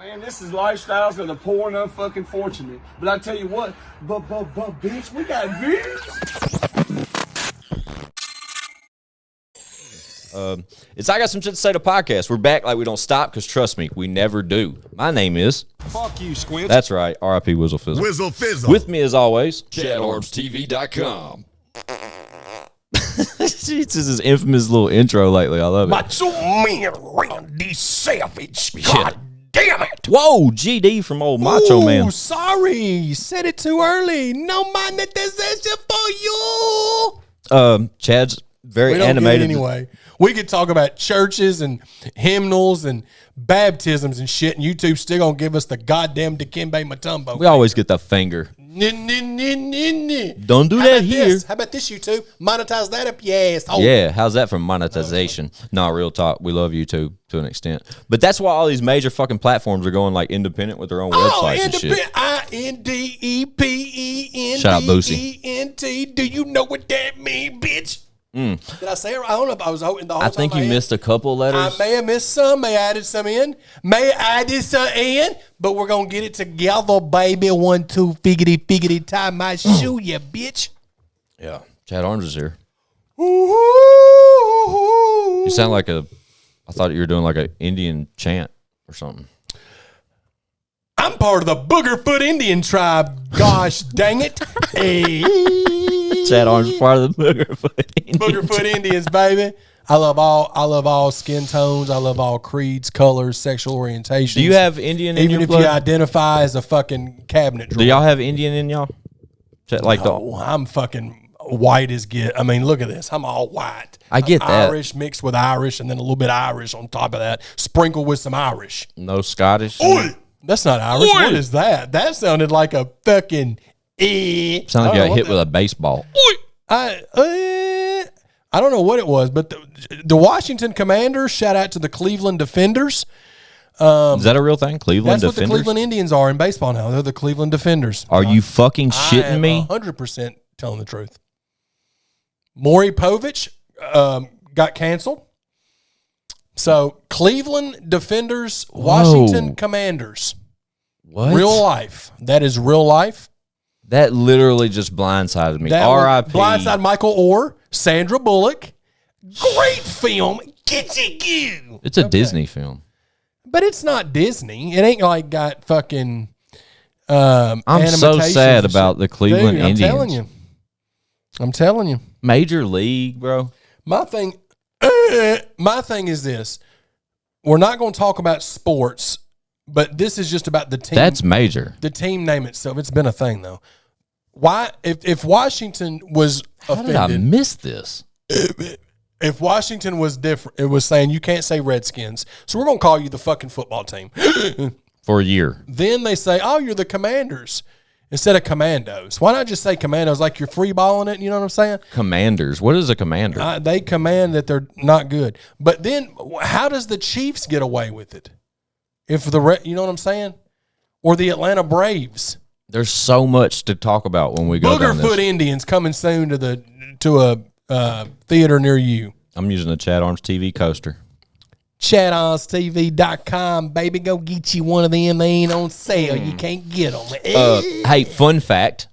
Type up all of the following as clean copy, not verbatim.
Man, this is lifestyles of the poor and unfucking fortunate. But I tell you what, bitch, we got views. It's I Got Some Shit to Say to podcast. We're back like we don't stop because trust me, we never do. My name is... Fuck you, Squints. That's right, R.I.P. Whizzle Fizzle. Whizzle Fizzle. With me as always... ChadArmesTV.com. This is his infamous little intro lately. I love it. Macho Man Randy Savage. God damn it. Whoa, GD from old Macho Man. Sorry, said it too early. No monetization for you. Chad's very We don't animated. get it anyway. We could talk about churches and hymnals and baptisms and shit, and YouTube still gonna give us the goddamn Dikembe Mutombo. We always get the finger. Don't do that here. How about this, YouTube? Monetize that up your ass. Oh. Yeah, how's that for monetization? No, real talk. We love YouTube to an extent. But that's why all these major fucking platforms are going like independent with their own websites and shit. INDEPENDENT. Shout out Boosie. Do you know what that means, bitch? Did I say it right? I don't know if I was hoping the whole I time. think you missed a couple I letters. may have missed some. May have added some in. May have added some in. But we're going to get it together, baby. 1, 2, figgity, tie my shoe, you bitch. Yeah, Chad Arms is here. Ooh. You sound like I thought you were doing like an Indian chant or something. I'm part of the Boogerfoot Indian tribe. Gosh dang it. Hey. Chad Arms is part of the Boogerfoot Indian. Boogerfoot Indians, baby. I love all skin tones. I love all creeds, colors, sexual orientations. Do you have Indian in Even your if blood? you identify as a fucking cabinet drawer. Do y'all have Indian in y'all? Like Oh, I'm fucking white as get. I mean, look at this. I'm all white. I get I'm that. Irish mixed with Irish, and then a little bit Irish on top of that, sprinkled with some Irish. no Scottish? That's not Irish. Oi! What is that? That sounded like a fucking. Sound like you got hit with a baseball. I don't know what it was, but the Washington Commanders, shout out to the Cleveland Defenders. Is that a real thing? Cleveland That's what the Defenders? Cleveland Indians are in baseball now. They're the Cleveland Defenders. Are you fucking shitting me? 100% telling the truth. Maury Povich got canceled. So Cleveland Defenders, Washington Commanders. What? Real life. That is real life. That literally just blindsided me. R.I.P. Blindside Michael Orr, Sandra Bullock. Great film. Get you. It's a Disney film. But it's not Disney. It ain't like got fucking I'm so animations sad and about shit. the Cleveland Dude, Indians. I'm telling you. Major League, bro. My thing is this. We're not going to talk about sports, but this is just about the team. That's major. The team name itself. It's been a thing, though. Why? If Washington was How did I offended, miss this? if Washington was different, it was saying you can't say Redskins, so we're going to call you the fucking football team. For a year. Then they say, oh, you're the Commanders instead of Commandos. Why not just say Commandos like you're free balling it? You know what I'm saying? Commanders. What is a commander? They command that they're not good. But then how does the Chiefs get away with it? If you know what I'm saying? Or the Atlanta Braves. There's so much to talk about when we go down Boogerfoot this. Indians coming soon to a theater near you. I'm using a Chad Arms TV coaster. ChadArmesTV.com, baby. Go get you one of them. They ain't on sale. You can't get them. Hey, fun fact.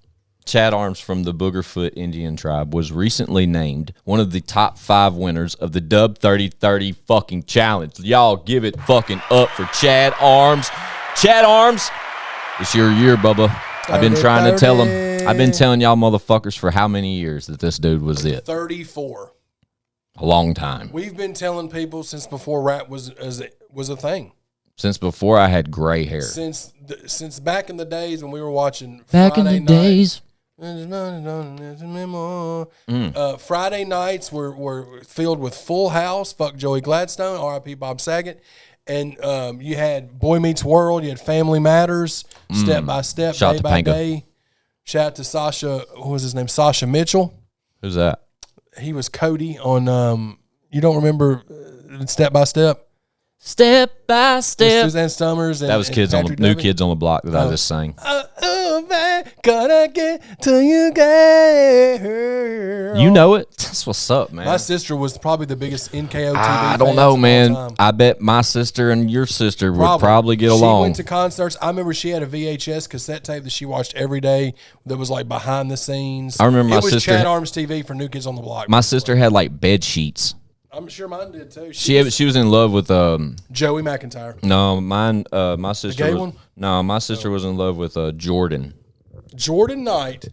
Chad Arms from the Boogerfoot Indian tribe was recently named one of the top 5 winners of the Dub 30-30 fucking challenge. Y'all give it fucking up for Chad Arms. Chad Arms, it's your year, Bubba. I've been trying to tell him. I've been telling y'all motherfuckers for how many years that this dude was it? 34. A long time. We've been telling people since before rap was a thing. Since before I had gray hair. Since back in the days when we were watching Back Friday in the days. Friday nights were filled with Full House, fuck Joey Gladstone, R.I.P. Bob Saget, and you had Boy Meets World, you had Family Matters, Step by Step, Shout out Day to by Panko. Day. Shout out to Sasha, what was his name? Sasha Mitchell. Who's that? He was Cody on. You don't remember Step by Step? Step by step. Suzanne Summers. And, That was and Patrick New Duffy. Kids on the Block that I just sang. Gonna get to you, girl. You know it. That's what's up, man. My sister was probably the biggest NKO TV I don't fans know, of all man. time. I bet my sister and your sister would probably get She along. went to concerts. I remember she had a VHS cassette tape that she watched every day that was like behind the scenes. I remember my it was sister- ChadArmesTV for New Kids on the Block. My sister had like bed sheets. I'm sure mine did too. She was in love with Joey McIntyre. no, mine my sister gay was, one? No, my sister was in love with Jordan. Jordan Knight.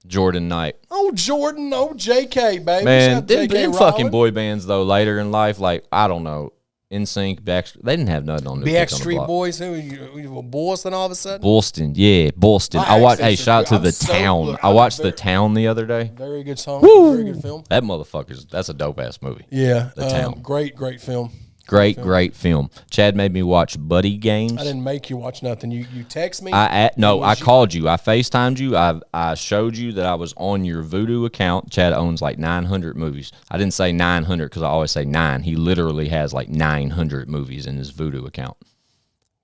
Jordan Knight. Oh, Jordan. Oh, JK, baby. Man, Shout out them JK fucking Rowling. boy bands though later in life, like I don't know, NSYNC, Backstreet, they didn't have nothing on New Kids on the Backstreet Block. Boys. Who you were Boston all of a sudden? Boston, yeah, Boston. My I watched. Hey, accents are shout out to good. the I'm so Town. good. I I'm watched very- the Town the other day. Very good song. Very good film. That motherfucker's. That's a dope ass movie. Yeah. The Town. Great film. Great film. Chad made me watch Buddy Games. I didn't make you watch nothing. You text me. I called you. I FaceTimed you. I showed you that I was on your Vudu account. Chad owns like 900 movies. I didn't say 900 because I always say 9. He literally has like 900 movies in his Vudu account.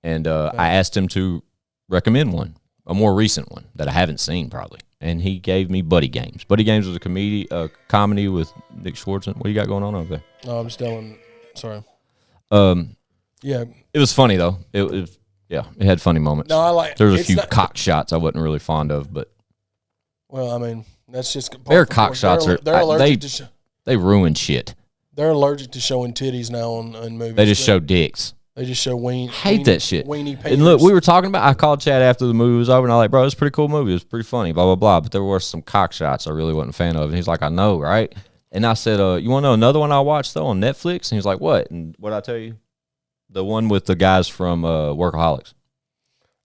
And I asked him to recommend one, a more recent one that I haven't seen probably. And he gave me Buddy Games. Buddy Games was a comedy with Nick Swartzen. What do you got going on over there? No, I'm just telling. Sorry. Yeah. It was funny though. It had funny moments. No, I like. There was a it's few not- cock shots I wasn't really fond of, but Well, I mean, that's just. their cock shots They're allergic to. they ruin shit. They're allergic to showing titties now on movies. They just show dicks. They just show Hate that shit. Weenie And look, papers. we were talking about. I called Chad after the movie was over, and I was like, "Bro, it's a pretty cool movie. It was pretty funny." Blah blah blah. But there were some cock shots I really wasn't a fan of. And he's like, "I know, right?" And I said, "You want to know another one I watched though on Netflix?" And he's like, "What?" And what I tell you, the one with the guys from Workaholics.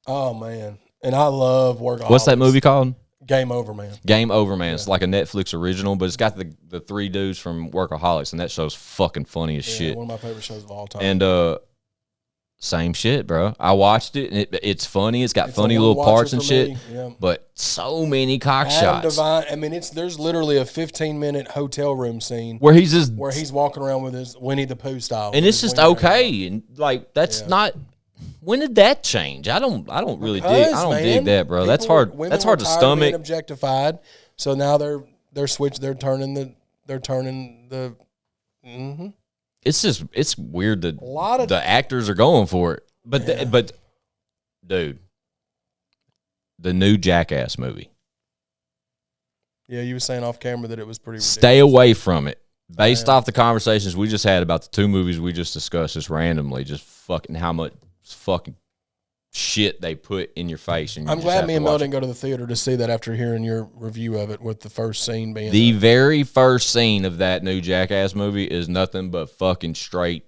Oh man, and I love Workaholics. What's that movie called? Game Over, man. Game Over, man. It's like a Netflix original, but it's got the three dudes from Workaholics, and that show's fucking funny as shit. One of my favorite shows of all time. And same shit, bro. I watched it, and it's funny. It's got It's funny a little one-watcher parts and for shit, me, yeah. but so many cock Adam shots Devine. I mean, there's literally a 15-minute hotel room scene where he's just where he's walking around with his Winnie the Pooh style, and with it's his just Winnie okay, and like that's not. When did that change? I don't really dig. I Because, don't man, dig that, bro. That's people were- hard. women That's were hard to tired of being stomach. objectified, so now they're switched. They're turning the. It's weird that lot of- the actors are going for it, but dude, the new Jackass movie. Yeah, you were saying off camera that it was pretty. Stay away from it. Based off the conversations we just had about the two movies we just discussed, just randomly, just fucking how much fucking shit they put in your face. And you I'm just glad have me to and Mel watch it. didn't go to the theater to see that after hearing your review of it, with the first scene being The very first scene of that new Jackass movie is nothing but fucking straight.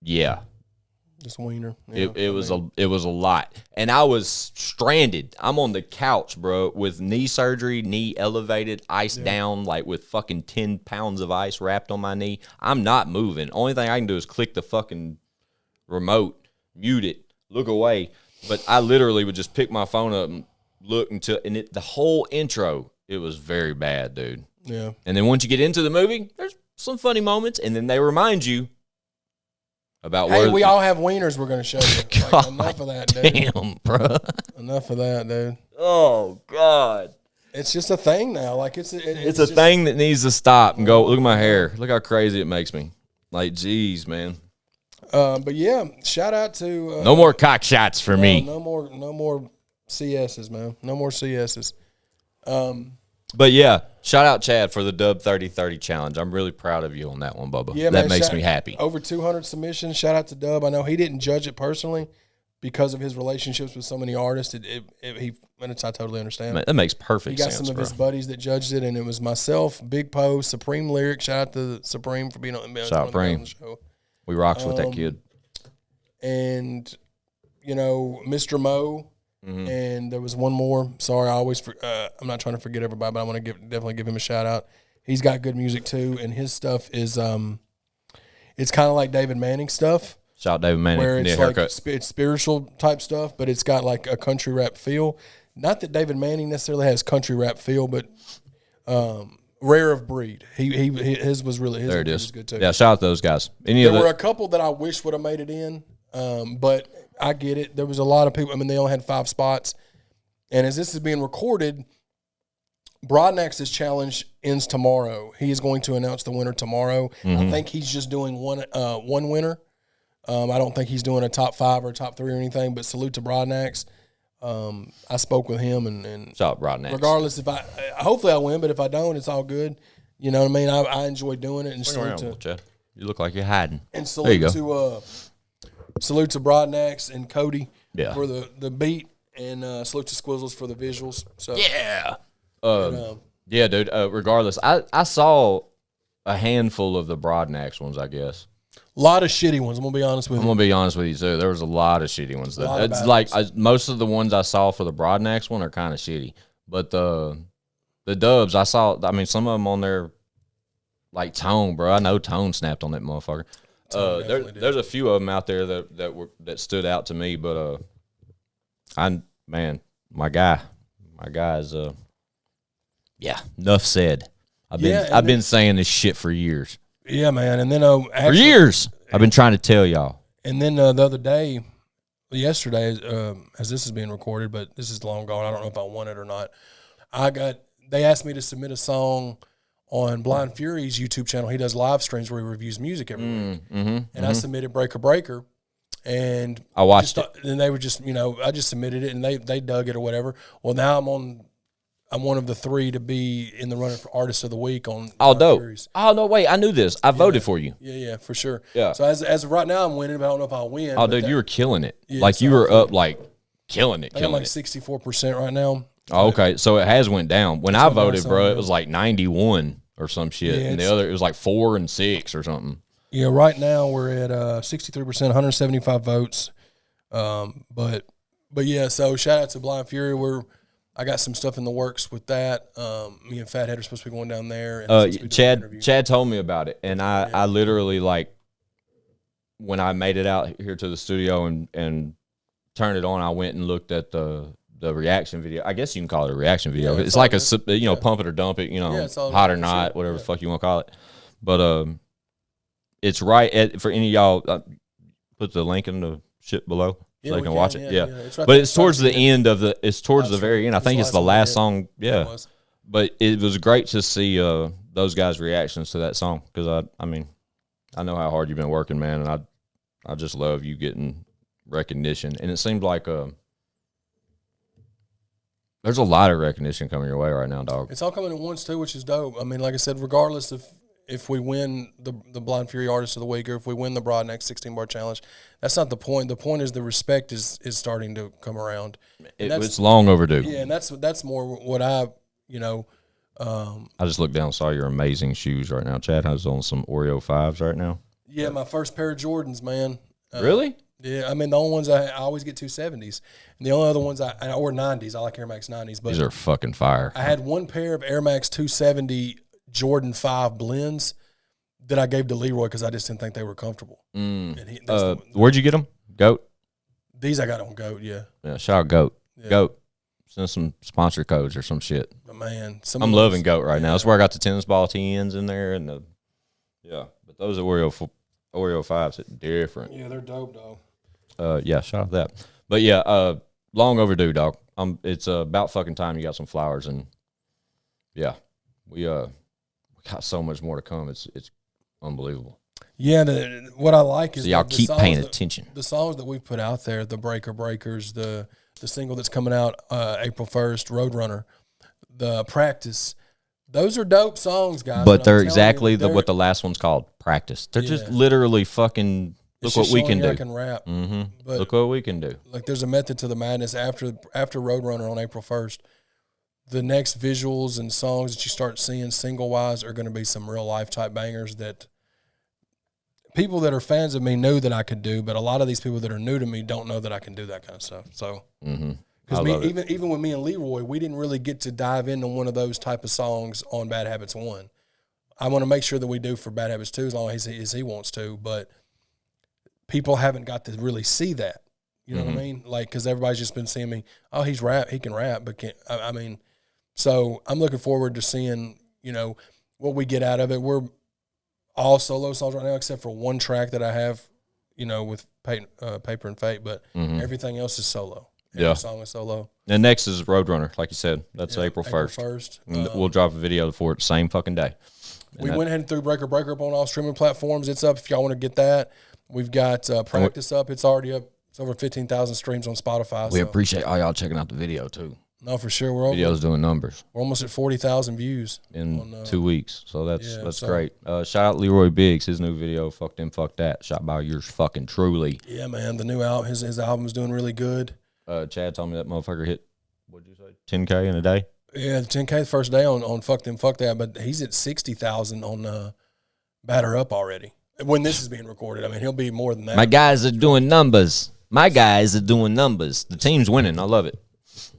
Yeah, just wiener. Yeah, it was a lot, and I was stranded. I'm on the couch, bro, with knee surgery, knee elevated, ice down, like with fucking 10 pounds of ice wrapped on my knee. I'm not moving. Only thing I can do is click the fucking remote, mute it, look away. But I literally would just pick my phone up and look until, and the whole intro, it was very bad, dude. Yeah. And then once you get into the movie, there's some funny moments, and then they remind you about Hey, where we all have wieners we're going to show you. Like, enough of that, dude. damn, bro. Enough of that, dude. Oh God, It's just a thing now. Like it's it's a thing that needs to stop and go. Look at my hair. Look how crazy it makes me. Like, geez, man. But yeah, shout out to No more cock shots for me. No more CSs, man. No more CSs. But yeah, shout out Chad for the Dub 30-30 challenge. I'm really proud of you on that one, Bubba. Yeah, that man, makes me happy. Over 200 submissions. Shout out to Dub. I know he didn't judge it personally because of his relationships with so many artists. I totally understand. Man, that makes He perfect got sense, some of bro. his buddies that judged it, and it was myself, Big Poe, Supreme Lyric. Shout out to Supreme for being on the Supreme. show. We rocks with that kid. And Mr. Mo. And there was one more. Sorry, I always I'm not trying to forget everybody, but I want to definitely give him a shout out. He's got good music too, and his stuff is it's kind of like David Manning stuff, Shout out David Manning. where it's Yeah, like haircut. it's spiritual type stuff, but it's got like a country rap feel. Not that David Manning necessarily has country rap feel, but or Rare of breed. His was really his There it was is. good too. Yeah, shout out those guys. Any There of were a the couple that I wish would have made it in, but I get it. There was a lot of people. I mean, they only had 5 spots. And as this is being recorded, Broadnax's challenge ends tomorrow. He is going to announce the winner tomorrow. I think he's just doing one winner. I don't think he's doing a top 5 or top 3 or anything. But salute to Broadnax. I spoke with him, and shout out Broadnax. regardless, if hopefully I win, but if I don't, it's all good. You know what I mean? I enjoy doing it. And Bring around, little Chad. You look like you're hiding. And there you salute to Broadnax and Cody for the beat, and salute to Squizzles for the visuals. So yeah, yeah, dude. Regardless, I saw a handful of the Broadnax ones, I guess. A lot of shitty ones. I'm gonna be honest with you. I'm gonna be honest with you too. There was a lot of shitty ones. It's like most of the ones I saw for the Broadnax one are kind of shitty, but the dubs I saw. I mean, some of them on there, like Tone, bro. I know Tone snapped on that motherfucker. There's a few of them out there that stood out to me, but my guy is yeah. Enough said. I've been saying this shit for years. Yeah, man. And then for years I've been trying to tell y'all. And then the other day, yesterday, as this is being recorded, but this is long gone. I don't know if I won it or not. They asked me to submit a song on Blind Fury's YouTube channel. He does live streams where he reviews music every week. I submitted Breaker Breaker, and I watched it. And they were just, I just submitted it, and they dug it or whatever. Well, now I'm one of the 3 to be in the running for Artist of the Week on dope. Fury's. Oh, no, wait. I knew this. I voted for you. Yeah, for sure. Yeah. So as of right now, I'm winning, but I don't know if I'll win. Oh, dude, you were killing it. Yeah, like, you were up, like, killing it. I'm like 64% right now. Oh, okay. So it has went down. When I voted, bro, it was like 91 or some shit. And the other, it was like 4 and 6 or something. Yeah, right now we're at 63%, 175 votes. But yeah, so shout out to Blind Fury. I got some stuff in the works with that. Me and Fathead are supposed to be going down there. And Chad told me about it, and I literally, like, when I made it out here to the studio and turned it on, I went and looked at the reaction video. I guess you can call it a reaction video. It's like pump it or dump it, hot or not, whatever the fuck you want to call it. But it's right for any of y'all. Put the link in the shit below. So they can watch it. Yeah. It's right, but it's towards the end of it's towards the very end. I think it's the last song. Yeah. But it was great to see those guys' reactions to that song, because I mean, I know how hard you've been working, man, and I just love you getting recognition. And it seems like there's a lot of recognition coming your way right now, dog. It's all coming at once too, which is dope. I mean, like I said, regardless of if we win the Blind Fury Artist of the Week or if we win the Broadnax 16-bar challenge, that's not the point. The point is the respect is starting to come around. It's long overdue. Yeah, and that's more what I just looked down and saw your amazing shoes right now. Chad has on some Oreo 5s right now. Yeah, my first pair of Jordans, man. Really? Yeah, I mean, the only ones I always get 270s. And the only other ones or 90s. I like Air Max 90s. But these are fucking fire. I had one pair of Air Max 270 Jordan 5 blends that I gave to Leroy because I just didn't think they were comfortable. Where'd you get them? Goat? These I got on Goat, yeah. Yeah, shout out Goat. Yeah. Goat. Send some sponsor codes or some shit. But man, I'm loving Goat right now. That's where I got the tennis ball TNs in there. But those Oreo 5s are different. Yeah, they're dope, dog. Yeah, shout out that. But yeah, long overdue, dog. It's about fucking time you got some flowers, and yeah, we got so much more to come. It's unbelievable. Yeah, what I like is y'all keep paying attention. The songs that we've put out there, the Breakers, the single that's coming out April 1st, Roadrunner, the Practice. Those are dope songs, guys. But they're exactly what the last one's called, Practice. They're just literally fucking look what we can do. I can rap. Mm-hmm. But look what we can do. Like, there's a method to the madness after Roadrunner on April 1st. The next visuals and songs that you start seeing single-wise are going to be some real-life type bangers that people that are fans of me knew that I could do, but a lot of these people that are new to me don't know that I can do that kind of stuff. So, because even with me and Leroy, we didn't really get to dive into one of those type of songs on Bad Habits 1. I want to make sure that we do for Bad Habits 2 as long as he wants to, but people haven't got to really see that. You know what I mean? Like, because everybody's just been seeing me, oh, he can rap, but I mean, so I'm looking forward to seeing what we get out of it. We're all solo songs right now, except for one track that I have, with Paper and Fate, but everything else is solo. Every song is solo. And next is Roadrunner, like you said. That's April 1st. April 1st. And we'll drop a video for it same fucking day. We went ahead and threw Breaker up on all streaming platforms. It's up if y'all want to get that. We've got Practice up. It's already up. It's over 15,000 streams on Spotify. We appreciate all y'all checking out the video, too. No, for sure. Video's doing numbers. We're almost at 40,000 views. In 2 weeks. So that's great. Shout out Leroy Biggs. His new video, Fuck Them, Fuck That, shot by yours fucking truly. Yeah, man. The new album, his album's doing really good. Chad told me that motherfucker hit, what'd you say, 10K in a day? Yeah, the 10K the first day on Fuck Them, Fuck That, but he's at 60,000 on Batter Up already. When this is being recorded, I mean, he'll be more than that. My guys are doing numbers. The team's winning. I love it.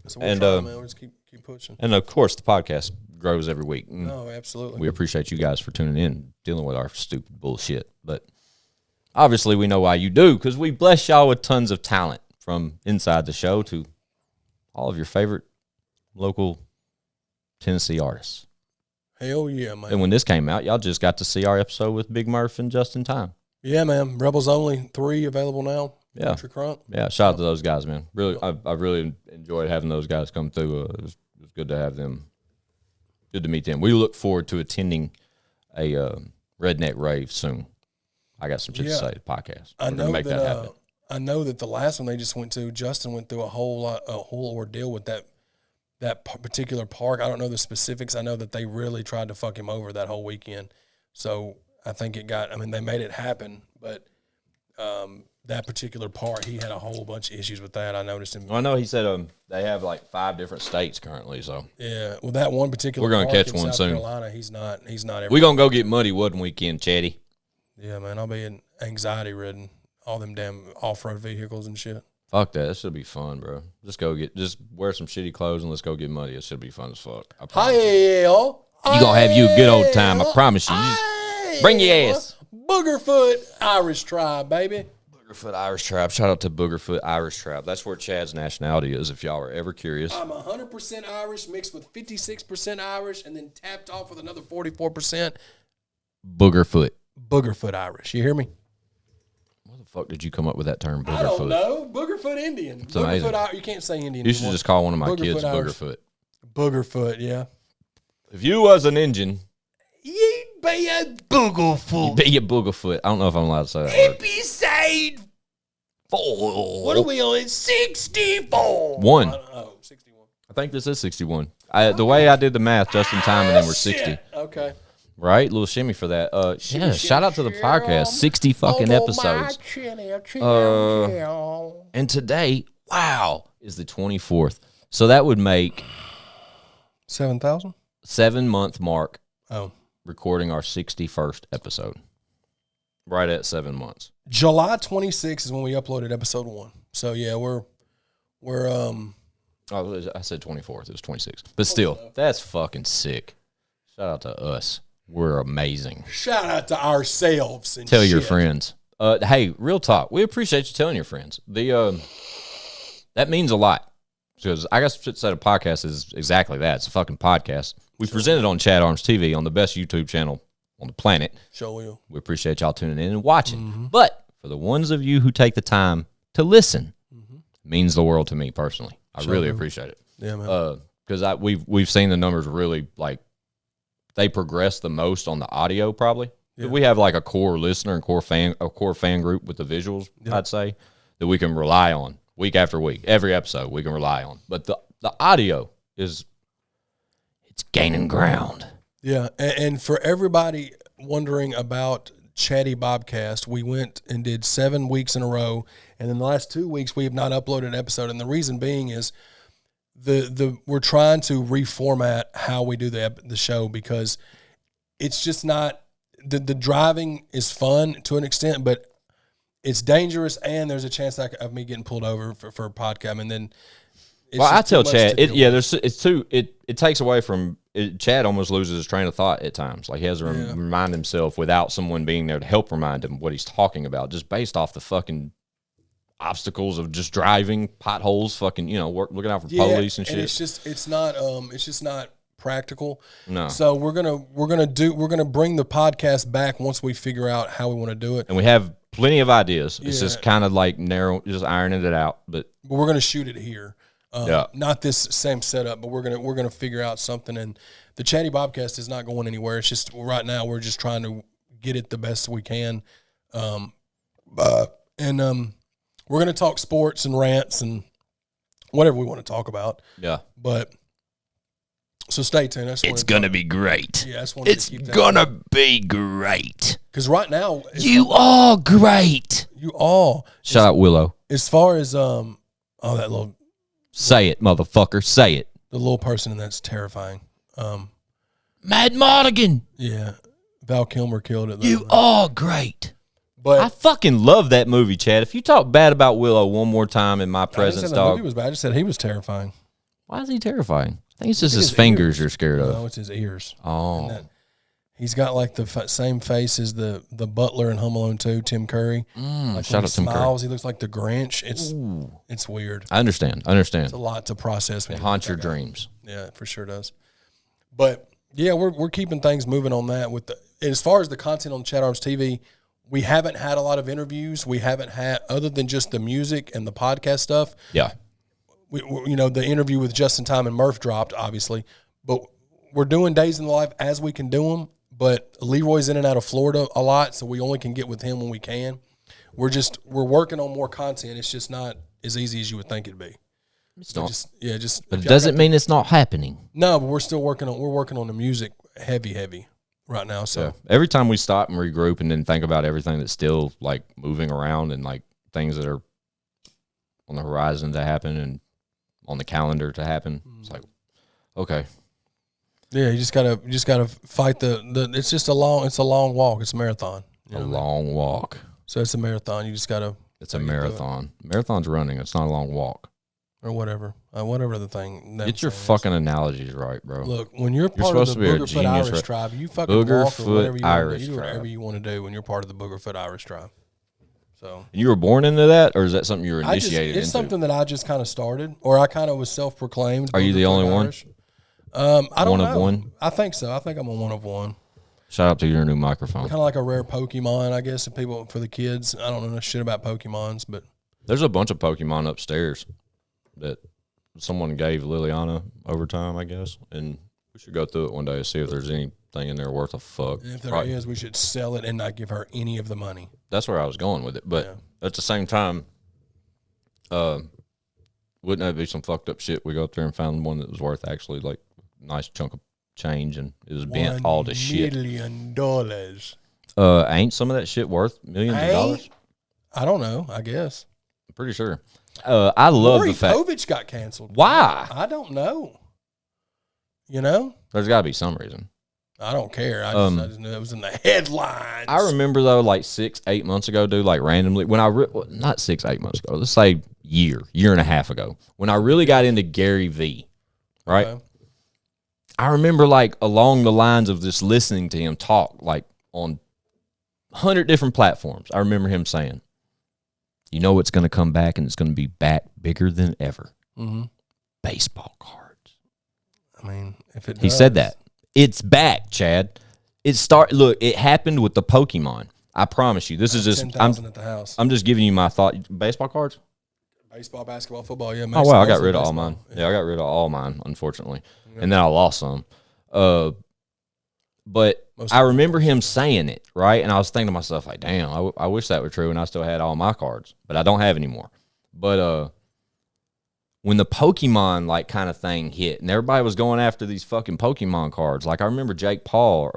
So we'll try, man. We'll just keep pushing. And, of course, the podcast grows every week. No, absolutely. We appreciate you guys for tuning in, dealing with our stupid bullshit. But obviously we know why you do, because we bless y'all with tons of talent, from inside the show to all of your favorite local Tennessee artists. Hell yeah, man. And when this came out, y'all just got to see our episode with Big Murph and just in time. Yeah, man. Rebels Only 3 available now. Yeah. Yeah, shout out to those guys, man. Really, I really enjoyed having those guys come through. It was good to have them. Good to meet them. We look forward to attending a Redneck Rave soon. I got some shit to say to the podcast. I know that happen. I know that the last one they just went to, Justin went through a whole ordeal with that particular park. I don't know the specifics. I know that they really tried to fuck him over that whole weekend. So I think they made it happen, but that particular part, he had a whole bunch of issues with that. I noticed him. Well, I know he said they have like 5 different states currently. So yeah, well, that one particular we're gonna park catch in one South soon. Carolina, he's not. We're gonna go get muddy one weekend, Chatty. Yeah, man, I'll be anxiety ridden. All them damn off-road vehicles and shit. Fuck that. That should be fun, bro. Just wear some shitty clothes and let's go get muddy. It should be fun as fuck. I promise you gonna have you a good old time. I promise you. Just bring your ass. Boogerfoot Irish Tribe, baby. Boogerfoot Irish Tribe. Shout out to Boogerfoot Irish Tribe. That's where Chad's nationality is, if y'all are ever curious. I'm 100% Irish mixed with 56% Irish and then tapped off with another 44%. Boogerfoot. Boogerfoot Irish. You hear me? Where the fuck did you come up with that term, Boogerfoot? I don't know. Boogerfoot Indian. It's amazing. You can't say Indian You should anymore. just call one of my Boogerfoot kids Irish. Boogerfoot. Boogerfoot, yeah. If you was an Indian, you'd be a Boogerfoot. you'd be a Boogerfoot. I don't know if I'm allowed to say that word. Episode 4. What are we on? 64. 1. 61. I think this is 61. The way I did the math, just in time, and then we're 60. Okay. Right? Little shimmy for that. Yeah, shout out to the podcast. 60 fucking episodes. And today, wow, is the 24th. So that would make 7,000? 7-month mark Oh. recording our 61st episode. Right at 7 months. July 26th is when we uploaded episode 1. So yeah, we're Oh, I said 24th. It was 26th. But still, that's fucking sick. Shout out to us. We're amazing. Shout out to ourselves and Tell your shit. friends. Hey, real talk. We appreciate you telling your friends. That means a lot. Because I guess to say a podcast is exactly that. It's a fucking podcast. We present it on ChadArmesTV on the best YouTube channel on the planet. Sure will. We appreciate y'all tuning in and watching. But for the ones of you who take the time to listen, it means the world to me personally. I really appreciate it. Yeah, man. Because we've seen the numbers really, like, they progress the most on the audio probably. Yeah. We have like a core listener and core fan group with the visuals, I'd say, that we can rely on week after week. Every episode we can rely on. But the audio it's gaining ground. Yeah, and for everybody wondering about Chatty Bobcast, we went and did 7 weeks in a row, and in the last 2 weeks we have not uploaded an episode, and the reason being is we're trying to reformat how we do the show, because it's just not the driving is fun to an extent, but it's dangerous, and there's a chance of me getting pulled over for a podcast, and then I tell Chad, it takes away from it. Chad almost loses his train of thought at times. Like he has to remind himself without someone being there to help remind him what he's talking about, just based off the fucking obstacles of just driving, potholes, fucking, looking out for police and shit. And it's just not practical. No. So we're gonna bring the podcast back once we figure out how we want to do it. And we have plenty of ideas. It's Yeah. just kind of like just ironing it out. But we're gonna shoot it here. Yeah. Not this same setup, but we're gonna figure out something. And the Chatty Bobcast is not going anywhere. It's just right now we're just trying to get it the best we can. We're gonna talk sports and rants and whatever we want to talk about. yeah, But so stay tuned. It's gonna be great. Yeah, I just wanted It's to keep that gonna be great. because right now You are great. you all shout out Willow. as far as that little Say it, motherfucker. Say it. the little person and that's terrifying. Mad Mardigan, Yeah, Val Kilmer killed it. you are great. But I fucking love that movie, Chad. If you talk bad about Willow one more time in my I didn't presence, say the movie dog, was bad. I just said he was terrifying. why is he terrifying? I think it's just His his fingers ears. you're scared of. No, it's his ears. Oh, And that, he's got like the same face as the butler in Home Alone 2, Tim Curry. Like shout when out Tim Curry. smiles, he looks like the Grinch. It's weird. I understand. It's a lot to process. When It you haunts your look at that guy. dreams. Yeah, it for sure does. But yeah, we're keeping things moving on that. With as far as the content on Chat Arms TV, we haven't had a lot of interviews. We haven't had, other than just the music and the podcast stuff. Yeah. We the interview with Justin Time and Murph dropped, obviously, but we're doing days in the life as we can do them. But Leroy's in and out of Florida a lot, so we only can get with him when we can. We're working on more content. It's just not as easy as you would think it'd be. It's not. if But it y'all doesn't got mean it's not happening. no, but we're working on the music heavy right now. So Yeah. Every time we stop and regroup and then think about everything that's still like moving around and like things that are on the horizon to happen and on the calendar to happen, it's like, okay. yeah, you just gotta fight the it's a long walk. It's a marathon. You A know what I mean? long walk. So it's a marathon. You just gotta It's a marathon. Marathon's running. It's not a long walk. or whatever the thing. Get your thing is. fucking analogies right, bro. Look, when you're part of supposed the to be a Boogerfoot genius, Irish right? tribe, you fucking walk or Boogerfoot whatever you want to Irish do. You do tribe. whatever you want to do when you're part of the Boogerfoot Irish tribe. So You were born into that, or is that something you were initiated it's into? something that I just kind of started, or I kind of was self-proclaimed. Are you the Boogerfoot only one? Irish. I don't One know. of one? I think so. I think I'm a one of one. Shout out to your new microphone. Kind of like a rare Pokemon, I guess, if people for the kids. I don't know shit about Pokemons, but There's a bunch of Pokemon upstairs that someone gave Liliana over time, I guess, and we should go through it one day and see if there's anything in there worth a fuck. if there is, we should sell it and not give her any of the money. That's where I was going with it, but at the same time, wouldn't that be some fucked up shit? We go up there and found one that was worth actually like a nice chunk of change, and it was bent all to shit. $1 million. Ain't some of that shit worth millions of dollars? I don't know. I guess. I'm pretty sure. I love Maury the fact. Povich got canceled. Why? I don't know. You know, There's got to be some reason. I don't care. I just knew it was in the headlines. I remember though, like 6-8 months ago, dude, like randomly when not 6-8 months ago, let's say year and a half ago, when I really got into Gary V, right? Okay. I remember like along the lines of just listening to him talk like on 100 different platforms. I remember him saying, you know what's going to come back and it's going to be back bigger than ever. Mm-hmm. Baseball cards. I mean, if it He said that. It's back, Chad. Look, it happened with the Pokemon. I promise you. This is just 10,000 at the house. I'm just giving you my thought. Baseball cards? Baseball, basketball, football. Yeah. Oh wow, I got mostly rid of all baseball. mine. Yeah, I got rid of all mine, unfortunately. And then I lost some. But I remember him saying it, right? And I was thinking to myself, like, damn, I wish that were true and I still had all my cards. But I don't have anymore. But when the Pokemon like kind of thing hit and everybody was going after these fucking Pokemon cards, like I remember Jake Paul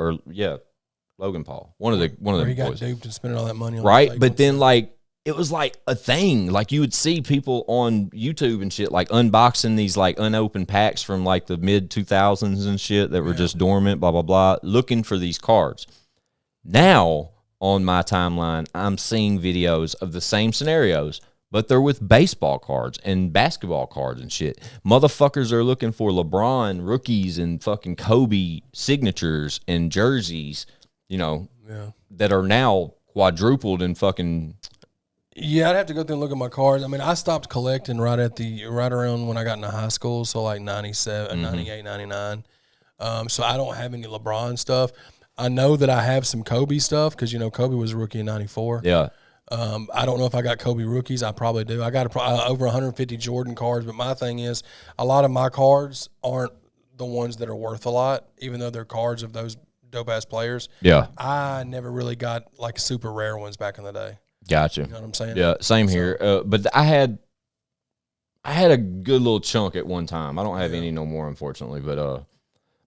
Logan Paul, one of Where the he got boys, duped and spending all that money on right? the fake But ones. then like it was like a thing. Like you would see people on YouTube and shit like unboxing these like unopened packs from like the mid 2000s and shit that were just dormant, blah blah blah, looking for these cards. Now on my timeline, I'm seeing videos of the same scenarios, but they're with baseball cards and basketball cards and shit. Motherfuckers are looking for LeBron rookies and fucking Kobe signatures and jerseys, you know, that are now quadrupled in fucking. Yeah, I'd have to go through and look at my cards. I mean, I stopped collecting right around when I got into high school, so like 97, 98, 99. So I don't have any LeBron stuff. I know that I have some Kobe stuff because, Kobe was a rookie in 94. Yeah. I don't know if I got Kobe rookies. I probably do. I got over 150 Jordan cards, but my thing is a lot of my cards aren't the ones that are worth a lot, even though they're cards of those dope-ass players. Yeah. I never really got, like, super rare ones back in the day. Gotcha. You know what I'm saying? Yeah, same here. But I had a good little chunk at one time. I don't have any no more, unfortunately.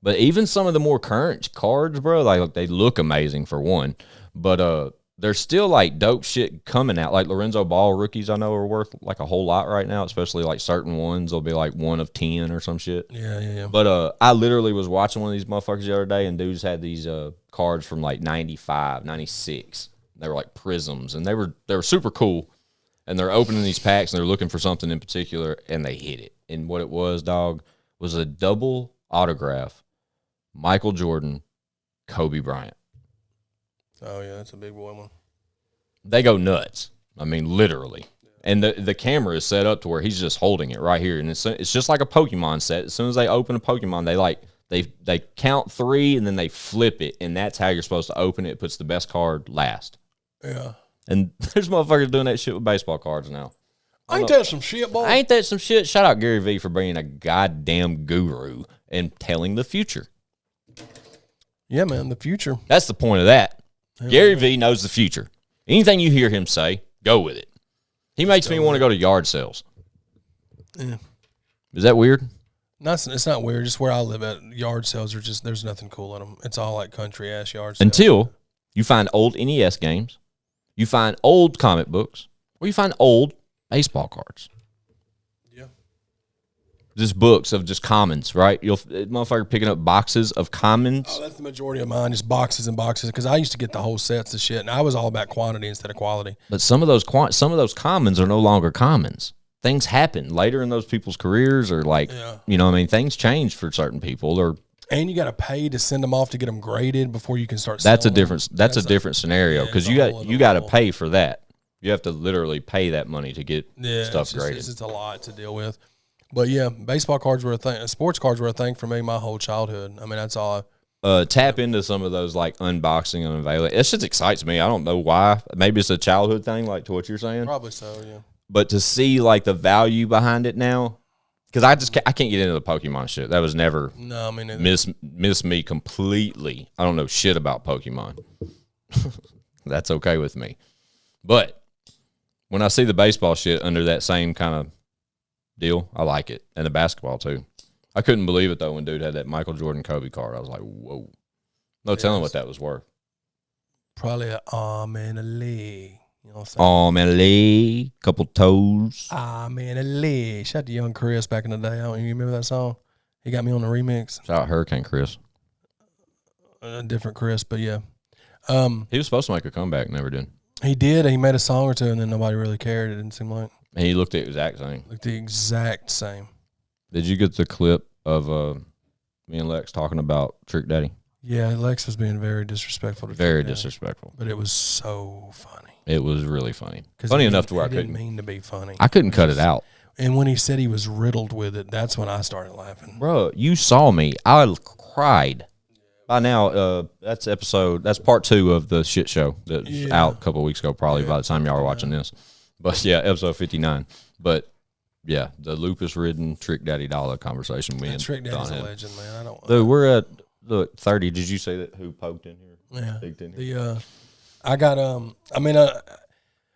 But even some of the more current cards, bro, like they look amazing for one. But there's still like dope shit coming out. Like Lorenzo Ball rookies, I know are worth like a whole lot right now. Especially like certain ones, they'll be like 1 of 10 or some shit. Yeah. But I literally was watching one of these motherfuckers the other day, and dudes had these cards from like 95, 96. They were like prisms, and they were super cool. And they're opening these packs, and they're looking for something in particular, and they hit it. And what it was, dog, was a double autograph, Michael Jordan, Kobe Bryant. Oh, yeah, that's a big boy one. They go nuts. I mean, literally. And the camera is set up to where he's just holding it right here. And it's just like a Pokemon set. As soon as they open a Pokemon, they count 3, and then they flip it, and that's how you're supposed to open it. It puts the best card last. Yeah. And there's motherfuckers doing that shit with baseball cards now. Ain't that some shit, boy? Ain't that some shit? Shout out Gary Vee for being a goddamn guru and telling the future. Yeah, man, the future. That's the point of that. Gary Vee knows the future. Anything you hear him say, go with it. He makes me want to go to yard sales. Yeah. Is that weird? No, it's not weird. Just where I live at, yard sales are just, there's nothing cool in them. It's all like country ass yard sales. Until you find old NES games, you find old comic books, or you find old baseball cards. Yeah. Just books of just commons, right? You'll motherfucker picking up boxes of commons. Oh, that's the majority of mine, just boxes and boxes. Because I used to get the whole sets of shit, and I was all about quantity instead of quality. But some of those commons are no longer commons. Things happen later in those people's careers, or like, you know what I mean? Things change for certain people, and you got to pay to send them off to get them graded before you can start. That's selling a different. them. That's a different scenario because you got to pay for that. You have to literally pay that money to get stuff graded. It's just a lot to deal with. But yeah, baseball cards were a thing. Sports cards were a thing for me my whole childhood. I mean, that's all. Tap into some of those like unboxing and unveiling. It just excites me. I don't know why. Maybe it's a childhood thing, like to what you're saying. Probably so. Yeah. But to see like the value behind it now, because I can't get into the Pokemon shit. That was never. No, I mean miss me completely. I don't know shit about Pokemon. That's okay with me. But when I see the baseball shit under that same kind of deal, I like it. And the basketball too. I couldn't believe it though when dude had that Michael Jordan Kobe card. I was like, whoa. No telling what that was worth. Probably an arm and a leg. You know what I'm saying? Arm and a leg, couple toes. Arm and a leg. Shout out to Young Chris back in the day. You remember that song? He got me on the remix. Shout out Hurricane Chris. A different Chris, but yeah. He was supposed to make a comeback, never did. He did. He made a song or two, and then nobody really cared. It didn't seem like. And he looked the exact same. Looked the exact same. Did you get the clip of me and Lex talking about Trick Daddy? Yeah, Lex was being very disrespectful to Very Trick Daddy, disrespectful. but it was so funny. It was really funny. Funny enough to where I didn't couldn't mean to be funny. I couldn't cut it out. And when he said he was riddled with it, that's when I started laughing. Bro, you saw me. I cried. By now, that's part 2 of the shit show that's out a couple of weeks ago, probably by the time y'all are watching this. But yeah, episode 59. But yeah, the lupus-ridden Trick Daddy Dollar conversation. Trick Daddy's Don a had. legend, man. I don't. Dude, we're at 30. Did you say that? Who poked in here? Yeah. Peeked in here? I got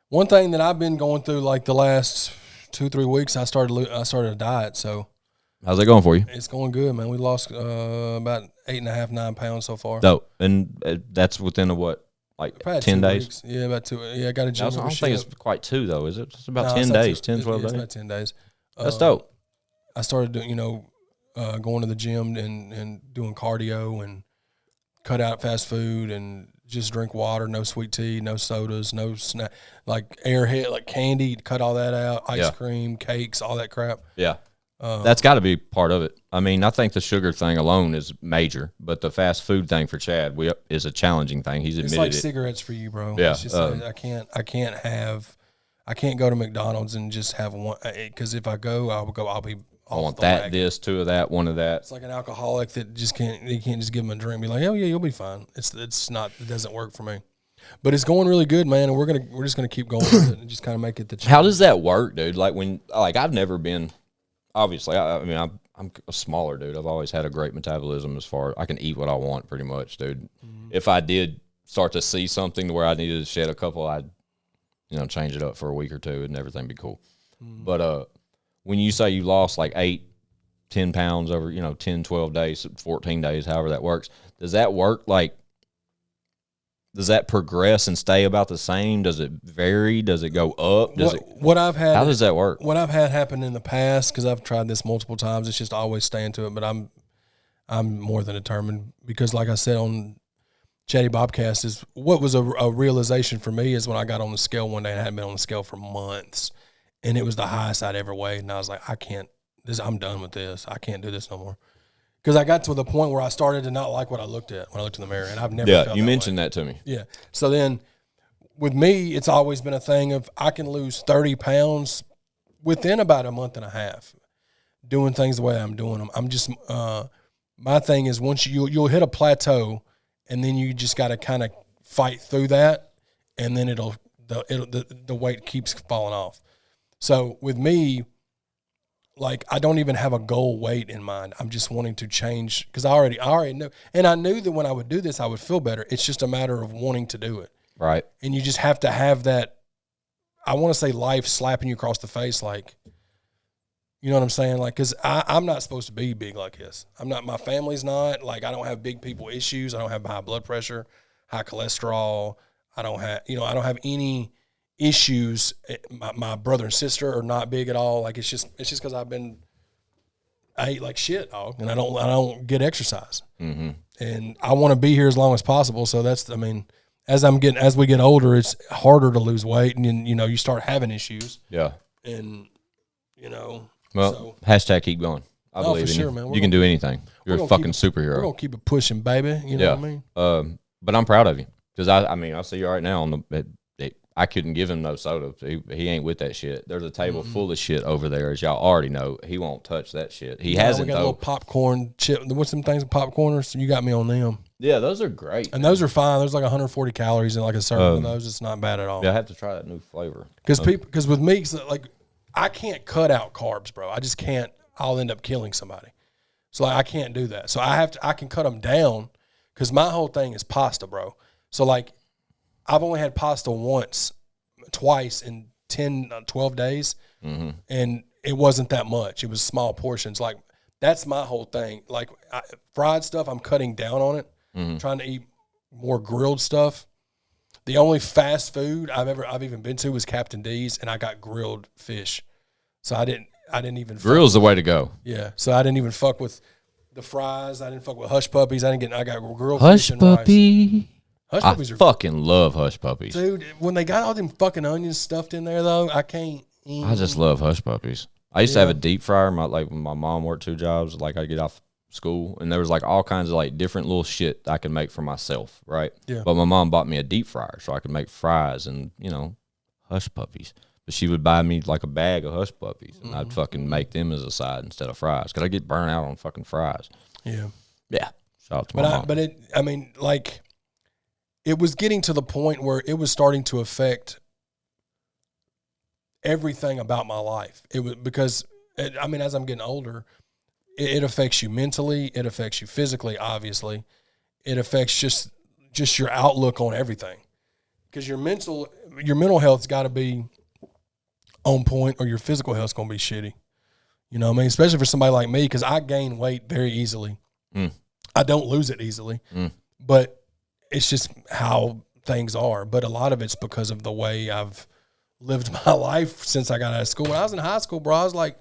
one thing that I've been going through like the last 2-3 weeks. I started a diet, so How's that going for you? it's going good, man. We lost about 8.5, 9 pounds so far. Dope. And that's within a what? Like Probably 10 2 days? weeks. Yeah, about 2. Yeah, I got a I gym don't membership. think it's quite 2 though, is it? It's about No, 10 it's not days, 2. 10, 12 It's days. about 10 days. That's dope. I started doing, going to the gym and doing cardio and cut out fast food and just drink water, no sweet tea, no sodas, no snack, like airhead, like candy, cut all that out, ice cream, cakes, all that crap. Yeah. That's got to be part of it. I mean, I think the sugar thing alone is major, but the fast food thing for Chad is a challenging thing. He's admitted It's like it. cigarettes for you, bro. Yeah, It's just I can't go to McDonald's and just have one, because if I go, I'll I want that, this, 2 of that, 1 of that. It's like an alcoholic that just can't. You can't just give him a drink. And be like, oh yeah, you'll be fine. It's not. It doesn't work for me. But it's going really good, man. And we're just gonna keep going with it and just kind of make it the. How does that work, dude? Like I've never been. Obviously, I mean I'm a smaller dude. I've always had a great metabolism as far I can eat what I want pretty much, dude. If I did start to see something to where I needed to shed a couple, I'd change it up for a week or 2 and everything be cool. But when you say you lost like 8-10 pounds over 10 12 days 14 days, however that works, does that work like? Does that progress and stay about the same? Does it vary? Does it go up? What I've had? How does that work? What I've had happen in the past, because I've tried this multiple times, it's just always staying to it. But I'm more than determined, because, like I said on Chatty Bobcast, is what was a realization for me is when I got on the scale one day and I hadn't been on the scale for months, and it was the highest I'd ever weighed, and I was like, I can't. I'm done with this. I can't do this no more. Because I got to the point where I started to not like what I looked at when I looked in the mirror, and I've never felt you that mentioned way. that to me. Yeah. So then with me, it's always been a thing of I can lose 30 pounds within about a month and a half doing things the way I'm doing them. I'm just my thing is once you'll hit a plateau, and then you just got to kind of fight through that, and then the weight keeps falling off. So with me, like, I don't even have a goal weight in mind. I'm just wanting to change, because I already know. And I knew that when I would do this, I would feel better. It's just a matter of wanting to do it. Right. And you just have to have that, I want to say, life slapping you across the face, like, you know what I'm saying? Like, because I'm not supposed to be big like this. I'm not. My family's not. Like, I don't have big people issues. I don't have high blood pressure, high cholesterol. I don't have any issues. My brother and sister are not big at all. Like, it's just because I eat like shit, dog, and I don't get exercise. Mm-hmm. And I want to be here as long as possible. So as we get older, it's harder to lose weight, and then, you start having issues. Yeah. And well, hashtag keep going. I believe in you. Man. You can do anything. You're a fucking superhero. We're gonna keep it pushing, baby. You know what I mean? But I'm proud of you, because I see you right now on the. I couldn't give him no soda. He ain't with that shit. There's a table full of shit over there, as y'all already know. He won't touch that shit. He hasn't, we got though. A little popcorn chip. What's them things with popcorners? You got me on them. Yeah, those are great. And those are fine. There's like 140 calories in like a serving of those. It's not bad at all. Yeah, I have to try that new flavor. Because with me, like, I can't cut out carbs, bro. I just can't. I'll end up killing somebody. So, like, I can't do that. So I can cut them down, because my whole thing is pasta, bro. So, like, I've only had pasta twice in 10, 12 days, and it wasn't that much. It was small portions. Like, that's my whole thing. Like, fried stuff, I'm cutting down on it, trying to eat more grilled stuff. The only fast food I've even been to was Captain D's, and I got grilled fish. So I didn't even grill's the way to go. Yeah. So I didn't even fuck with the fries. I didn't fuck with hush puppies. I got grilled Hush fish and puppy. rice. Hush I puppies are fucking love hush puppies. dude. When they got all them fucking onions stuffed in there, though, I can't. I just love hush puppies. I used to have a deep fryer. When my mom worked 2 jobs, like, I'd get off school, and there was like all kinds of like different little shit I could make for myself, right? Yeah. But my mom bought me a deep fryer so I could make fries and hush puppies. But she would buy me like a bag of hush puppies, and I'd fucking make them as a side instead of fries, because I get burnt out on fucking fries. Yeah. Yeah. Shout out to my mom. It was getting to the point where it was starting to affect everything about my life. It was because, as I'm getting older, it affects you mentally. It affects you physically, obviously. It affects just your outlook on everything. Because your mental health's got to be on point, or your physical health's going to be shitty. You know what I mean? Especially for somebody like me, because I gain weight very easily. I don't lose it easily. But it's just how things are. But a lot of it's because of the way I've lived my life since I got out of school. When I was in high school, bro, I was like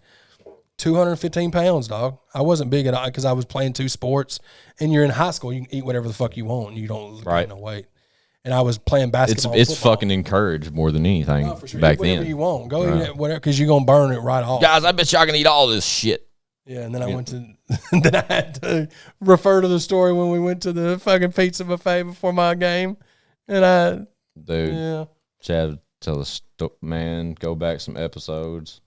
215 pounds, dog. I wasn't big at all, because I was playing 2 sports. And you're in high school, you can eat whatever the fuck you want, and you don't gain no weight. And I was playing basketball. It's fucking encouraged more than anything back eat whatever then. you want. Go eat whatever, because you're going to burn it right off. Guys, I bet y'all can eat all this shit. Yeah, and then I went to, then I had to refer to the story when we went to the fucking pizza buffet before my game. And Chad, tell us, man, go back some episodes.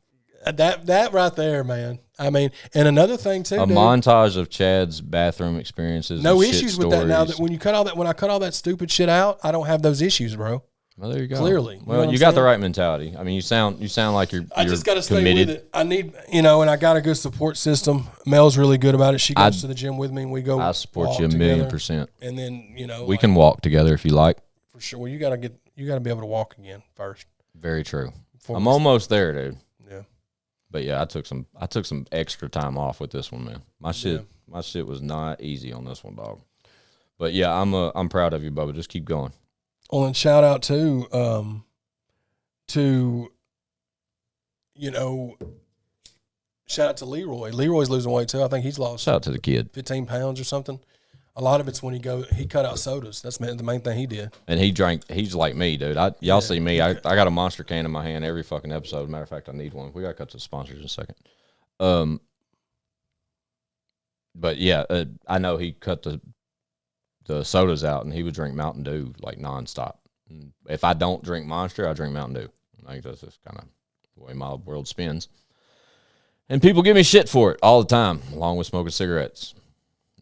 That right there, man. I mean, and another thing too, A dude, montage of Chad's bathroom experiences. no and shit issues with that now. stories. That when I cut all that stupid shit out, I don't have those issues, bro. Well, there you go. Clearly. Well, know you what got I'm the saying? right mentality. I mean, you sound like you're. I just got to stay committed. with it. I need, and I got a good support system. Mel's really good about it. She goes to the gym with me, and we go. I support walk you a together. 1,000,000%. And then We can walk together if you like. for sure. Well, you got to be able to walk again first. Very true. Before I'm we- almost there, dude. Yeah. But yeah, I took some extra time off with this one, man. My shit was not easy on this one, dog. But yeah, I'm proud of you, Bubba. Just keep going. Well, and shout out to shout out to Leroy. Leroy's losing weight too. I think he's lost Shout out to the kid. 15 pounds or something. A lot of it's when he cut out sodas. That's the main thing he did. And he's like me, dude. Y'all see me. I got a Monster can in my hand every fucking episode. Matter of fact, I need one. We got to cut to the sponsors in a second. But yeah, I know he cut the sodas out, and he would drink Mountain Dew like nonstop. And if I don't drink Monster, I drink Mountain Dew. I think that's just kind of the way my world spins. And people give me shit for it all the time, along with smoking cigarettes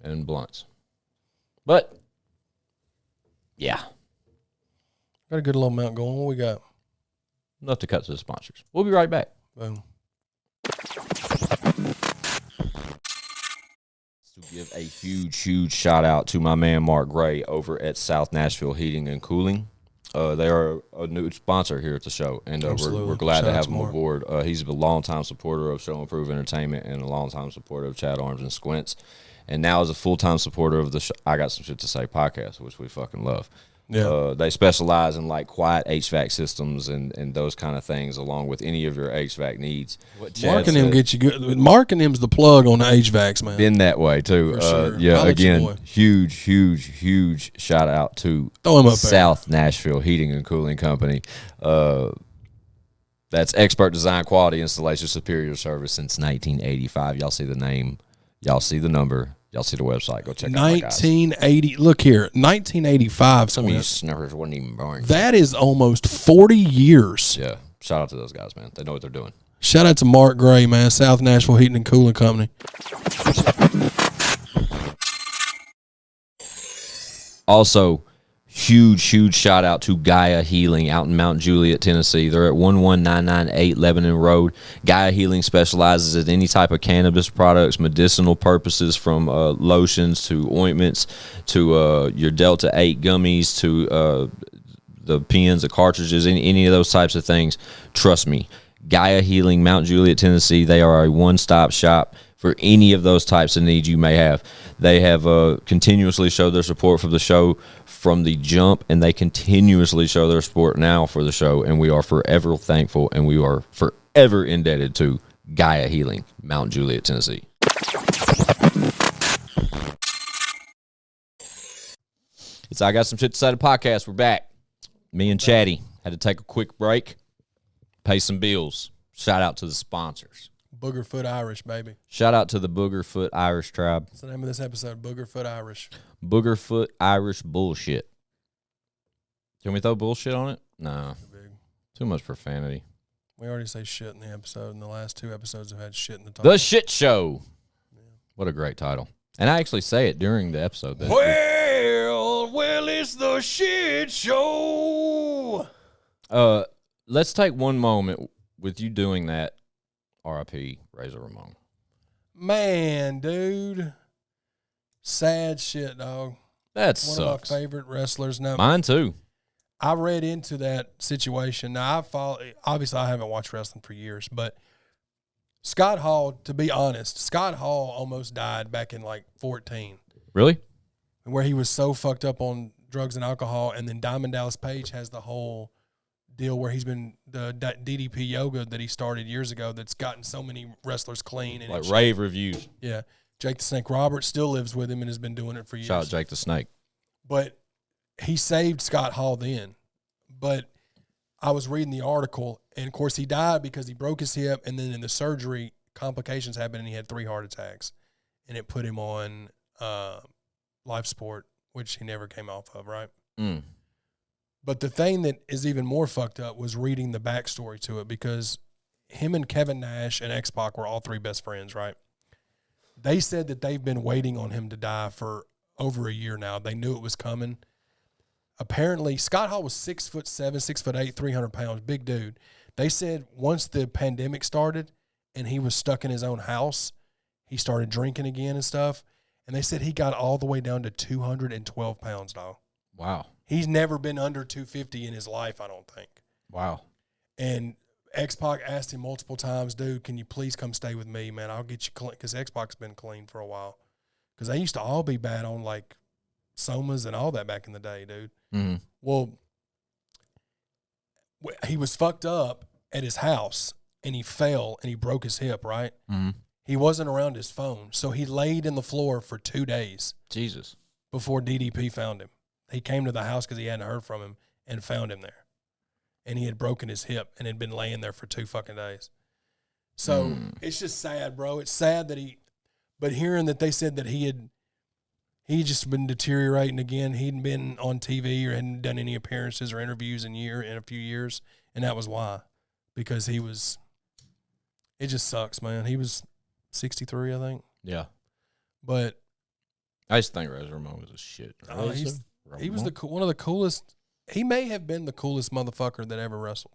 and blunts. But yeah, Got a good little amount going. What we got? enough to cut to the sponsors. We'll be right back. Boom. To give a huge shout out to my man Mark Gray over at South Nashville Heating and Cooling. They are a new sponsor here at the show, and we're glad Shout to out have to him Mark. aboard. He's a longtime supporter of Show Improve Entertainment and a longtime supporter of Chad Arms and Squints, and now is a full-time supporter of the I Got Some Shit to Say podcast, which we fucking love. Yeah. They specialize in like quiet HVAC systems and those kind of things, along with any of your HVAC needs. Mark and him get you good. Mark and him's the plug on the HVACs, man. Been that way too. For sure. Yeah, Holla at your again, boy. huge shout out to Throw him up there. South Nashville Heating and Cooling Company. That's expert design, quality installation, superior service since 1985. Y'all see the name, y'all see the number, y'all see the website. Go check it out, my guys. 1980. Look here, 1985. Some of you Squint. sniffers wasn't even born. That is almost 40 years. Yeah, shout out to those guys, man. They know what they're doing. Shout out to Mark Gray, man. South Nashville Heating and Cooling Company. Also, huge shout out to Gaia Healing out in Mount Juliet, Tennessee. They're at 11998 Lebanon Road. Gaia Healing specializes in any type of cannabis products, medicinal purposes, from lotions to ointments to your Delta 8 gummies to the pens, the cartridges, any of those types of things. Trust me, Gaia Healing, Mount Juliet, Tennessee, they are a one-stop shop for any of those types of needs you may have. They have continuously showed their support for the show from the jump, and they continuously show their support now for the show, and we are forever thankful, and we are forever indebted to Gaia Healing, Mount Juliet, Tennessee. It's I Got Some Shit to Say the podcast. We're back. Me and Chatty had to take a quick break, pay some bills. Shout out to the sponsors. Boogerfoot Irish, baby. Shout out to the Boogerfoot Irish tribe. That's the name of this episode, Boogerfoot Irish. Boogerfoot Irish bullshit. Can we throw bullshit on it? No. Too much profanity. We already say shit in the episode, and the last two episodes have had shit in the title. The Shit Show. What a great title. And I actually say it during the episode. Well, it's the shit show. Let's take one moment with you doing that. R.I.P. Razor Ramon. Man, dude. Sad shit, dog. That One sucks. of my favorite wrestlers. Now, Mine too. I read into that situation. Now, obviously, I haven't watched wrestling for years, but Scott Hall, to be honest, Scott Hall almost died back in like 14, Really? where he was so fucked up on drugs and alcohol. And then Diamond Dallas Page has the whole deal where he's been the DDP yoga that he started years ago that's gotten so many wrestlers clean. And Like rave reviews. yeah. Jake the Snake Roberts still lives with him and has been doing it for years. Shout out Jake the Snake. But he saved Scott Hall then. But I was reading the article, and of course he died because he broke his hip, and then in the surgery, complications happened, and he had 3 heart attacks. And it put him on life support, which he never came off of, right? Mm. But the thing that is even more fucked up was reading the backstory to it, because him and Kevin Nash and X-Pac were all three best friends, right? They said that they've been waiting on him to die for over a year now. They knew it was coming. Apparently, Scott Hall was 6'7", 6'8", 300 pounds, big dude. They said once the pandemic started and he was stuck in his own house, he started drinking again and stuff. And they said he got all the way down to 212 pounds, dog. Wow. He's never been under 250 in his life, I don't think. Wow. And X-Pac asked him multiple times, dude, can you please come stay with me, man? I'll get you clean. Because X-Pac's been clean for a while. Because they used to all be bad on, like, somas and all that back in the day, dude. Mm-hmm. Well, he was fucked up at his house, and he fell, and he broke his hip, right? Mm-hmm. He wasn't around his phone, so he laid in the floor for 2 days. Jesus. Before DDP found him. He came to the house because he hadn't heard from him and found him there. And he had broken his hip and had been laying there for 2 fucking days. So it's just sad, bro. It's sad that but hearing that they said that he just been deteriorating again. He hadn't been on TV or hadn't done any appearances or interviews in a few years. And that was why. Because it just sucks, man. He was 63, I think. Yeah. But I just think Razor Ramon was a shit. He was one of the coolest. He may have been the coolest motherfucker that ever wrestled.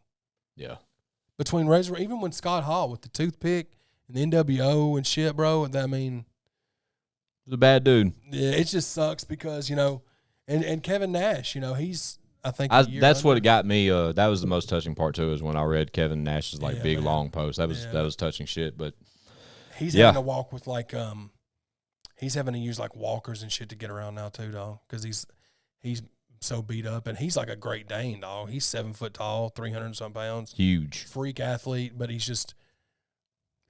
Yeah. Between Razor, even when Scott Hall with the toothpick and the NWO and shit, bro. I mean, He's a bad dude. yeah, it just sucks because and Kevin Nash, he's I think that's what it got me. That was the most touching part too, is when I read Kevin Nash's big long post. That was touching shit. But he's having to walk with he's having to use like walkers and shit to get around now too, dog. Because he's so beat up, and he's like a Great Dane, dog. He's 7 foot tall, 300 and some pounds, huge freak athlete, but he's just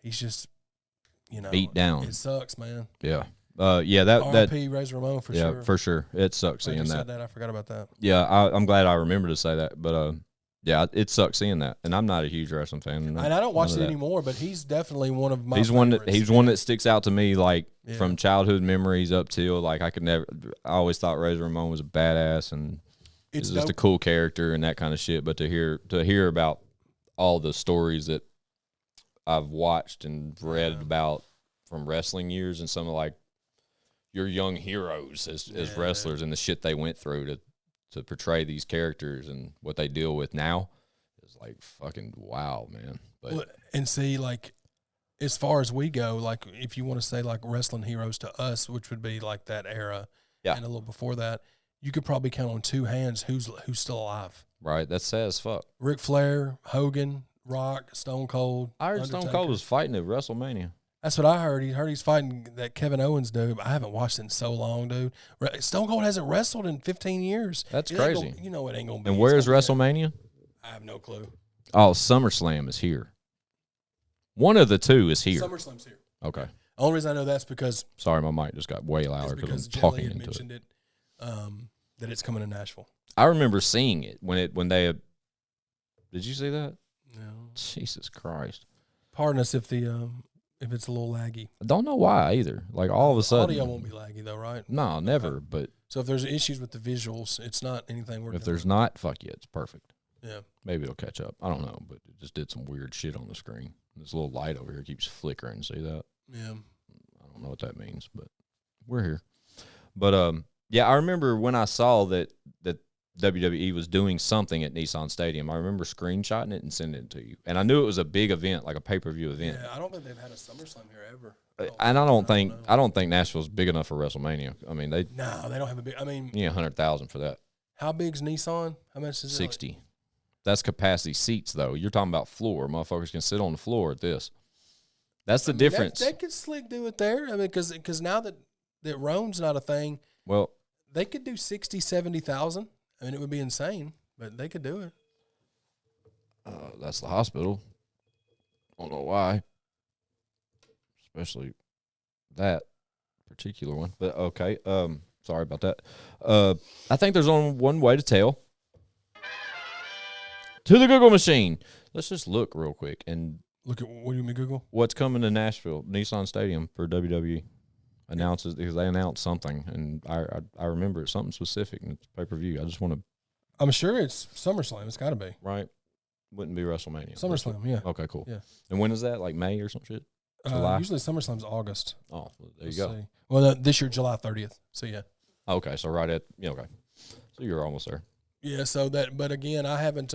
beat down. It sucks, man. Yeah. That R.I.P. Razor Ramon for sure. Yeah, for sure. It sucks seeing Said that. I forgot about that. Yeah, I'm glad I remembered to say that. But yeah, it sucks seeing that. And I'm not a huge wrestling fan. And I don't watch it anymore, but he's definitely one of my He's favorites. one that sticks out to me, like from childhood memories up till I always thought Razor Ramon was a badass and it's just a cool character and that kind of shit. But to hear about all the stories that I've watched and read about from wrestling years and some of your young heroes as wrestlers and the shit they went through to portray these characters and what they deal with now is fucking wow, man. But and see, as far as we go, if you want to say wrestling heroes to us, which would be that era, and a little before that, you could probably count on 2 hands who's still alive. Right, that's sad as fuck. Ric Flair, Hogan, Rock, Stone Cold. I heard Stone Cold was fighting at WrestleMania. That's what I heard. He's fighting that Kevin Owens dude. I haven't watched it in so long, dude. Stone Cold hasn't wrestled in 15 years. That's crazy. It ain't gonna be. And where's WrestleMania? I have no clue. Oh, SummerSlam is here. One of the two is here. SummerSlam's here. Okay. The only reason I know that's because Sorry, my mic just got way louder because I'm Jelly talking had into mentioned it. That it's coming to Nashville. I remember seeing it when they had. Did you see that? No. Jesus Christ. Pardon us if it's a little laggy. I don't know why either. All of a sudden. Audio won't be laggy though, right? No, never. But So if there's issues with the visuals, it's not anything we're if there's not, fuck yeah, it's perfect. Yeah. Maybe it'll catch up. I don't know, but it just did some weird shit on the screen. This little light over here keeps flickering. See that? Yeah. I don't know what that means, but we're here. But yeah, I remember when I saw that WWE was doing something at Nissan Stadium. I remember screenshotting it and sending it to you, and I knew it was a big event, like a pay-per-view event. Yeah, I don't think they've had a SummerSlam here ever. And I don't think Nashville's big enough for WrestleMania. I mean, they don't have a big. I mean, 100,000 for that. How big's Nissan? How much is it? 60. That's capacity seats, though. You're talking about floor. Motherfuckers can sit on the floor at this. That's the difference. They could slick do it there. I mean, because now that Rome's not a thing, well, they could do 60, 70,000. I mean, it would be insane, but they could do it. That's the hospital. I don't know why. Especially that particular one. But okay. Sorry about that. I think there's only one way to tell. To the Google machine. Let's just look real quick and look at what do you mean Google? What's coming to Nashville, Nissan Stadium for WWE? Announces because they announced something, and I remember it's something specific and it's pay-per-view. I just want to. I'm sure it's SummerSlam. It's got to be right. wouldn't be WrestleMania. SummerSlam, yeah. Okay, cool. Yeah. And when is that? Like May or some shit? July? Usually SummerSlam's August. Oh, well, there you Let's go. see. Well, this year, July 30th. So, yeah. Okay, so right at okay. So you're almost there. Yeah, so that, but again, I haven't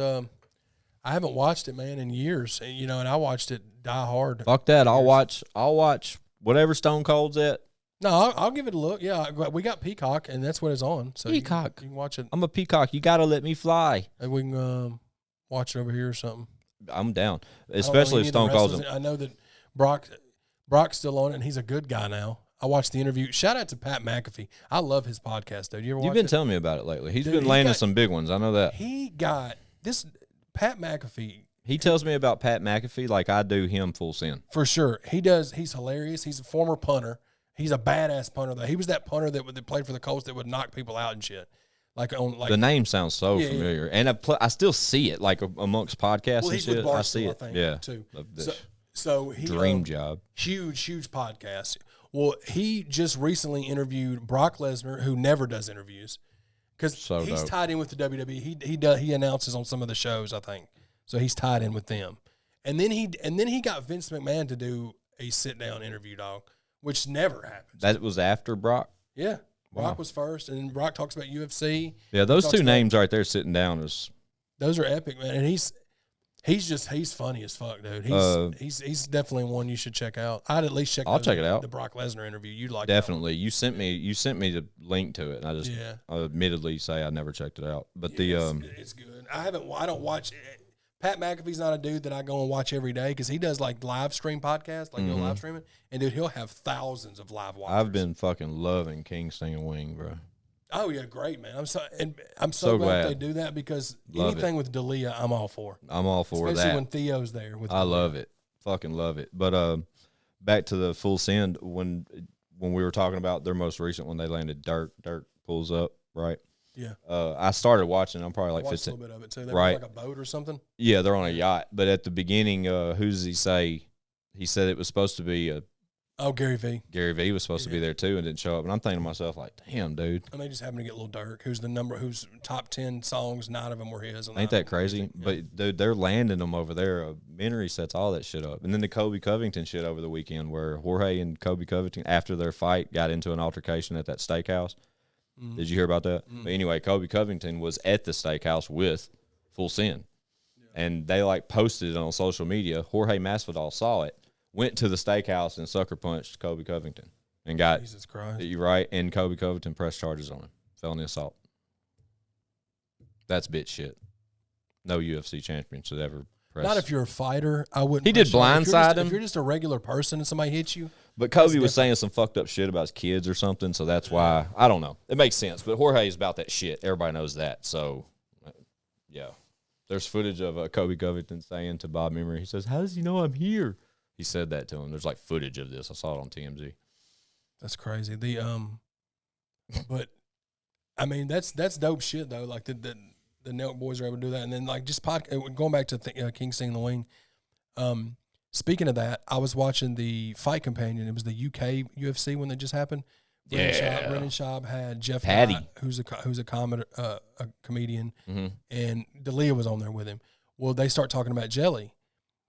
watched it, man, in years. And I watched it die hard. Fuck that. I'll watch whatever Stone Cold's at. No, I'll give it a look. Yeah, we got Peacock, and that's what it's on. So Peacock. You can watch it. I'm a peacock. You gotta let me fly. And we can watch it over here or something. I'm down, especially if Stone Cold's. I know that Brock's still on it, and he's a good guy now. I watched the interview. Shout out to Pat McAfee. I love his podcast, dude. You ever watch You've been it? telling me about it lately. He's Dude, been landing some big ones. I know that. He got this Pat McAfee. He tells me about Pat McAfee like I do him full send. For sure. He does. He's hilarious. He's a former punter. He's a badass punter, though. He was that punter that played for the Colts that would knock people out and shit. The name sounds so familiar, and I still see it like amongst podcasts Well, and he's with shit. Barstool, I see it, think, too. So he Dream job. Huge podcast. Well, he just recently interviewed Brock Lesnar, who never does interviews, because he's dope. tied in with the WWE. He announces on some of the shows, I think. So he's tied in with them, and then he got Vince McMahon to do a sit down interview, dog, which never happens. That was after Brock. Yeah, Brock was first, and then Brock talks about UFC. Yeah, those two names right there sitting down is those are epic, man. And he's funny as fuck, dude. He's definitely one you should check out. I'd at least check. I'll check it out. The Brock Lesnar interview, you'd like definitely. You sent me the link to it, and I admittedly say I never checked it out. But it's good. I don't watch it. Pat McAfee's not a dude that I go and watch every day because he does like live stream podcasts, like he'll live stream it, and dude, he'll have thousands of live watchers. I've been fucking loving King Sting Wing, bro. Oh yeah, great, man. I'm so glad they do that because anything with D'Elia, I'm all for. I'm all for especially that. when Theo's there. I love it, fucking love it. But back to the full send when we were talking about their most recent one, they landed Dirk pulls up, right? Yeah. I started watching. I'm probably like 15. A little bit of it too. They right. like a boat or something. Yeah, they're on a yacht. But at the beginning, who does he say? He said it was supposed to be Gary V. Gary V was supposed to be there too and didn't show up. And I'm thinking to myself, like, damn, dude. And they just happened to get Lil Durk, whose top 10 songs, 9 of them were his. Ain't that crazy? Yeah. But dude, they're landing them over there. Minnery sets all that shit up. And then the Kobe Covington shit over the weekend where Jorge and Kobe Covington, after their fight, got into an altercation at that steakhouse. Mm. Did you hear about that? Mm. But anyway, Kobe Covington was at the steakhouse with Full Send. Yeah. And they like posted it on social media. Jorge Masvidal saw it, went to the steakhouse and sucker punched Kobe Covington and got, Jesus Christ. You right, and Kobe Covington pressed charges on him. Felony assault. That's bitch shit. No UFC champion should ever press. Not if you're a fighter. I wouldn't. He did blindside him. If you're just a regular person and somebody hits you. But Kobe was saying some fucked up shit about his kids or something, so that's why. I don't know. It makes sense. But Jorge is about that shit. Everybody knows that. So, yeah. There's footage of Kobe Covington saying to Bob Memory, he says, "How does he know I'm here?" He said that to him. There's like footage of this. I saw it on TMZ. That's crazy. But I mean that's dope shit though. Like the Nelk boys are able to do that, and then like just going back to King Sting the Wing. Speaking of that, I was watching the Fight Companion. It was the UK UFC when that just happened. Brendan Schaub had Jeff Patty, who's a comedian, and D'Elia was on there with him. Well, they start talking about Jelly.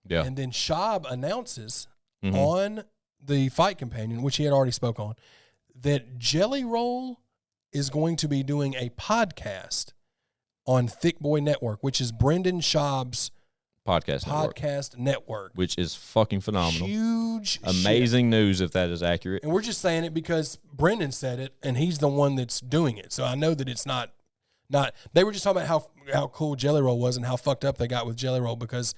Yeah. And then Schaub announces on the Fight Companion, which he had already spoke on, that Jelly Roll is going to be doing a podcast on Thick Boy Network, which is Brendan Schaub's podcast network. Which is fucking phenomenal. Huge amazing news if that is accurate. And we're just saying it because Brendan said it, and he's the one that's doing it. So I know that it's not they were just talking about how cool Jelly Roll was and how fucked up they got with Jelly Roll because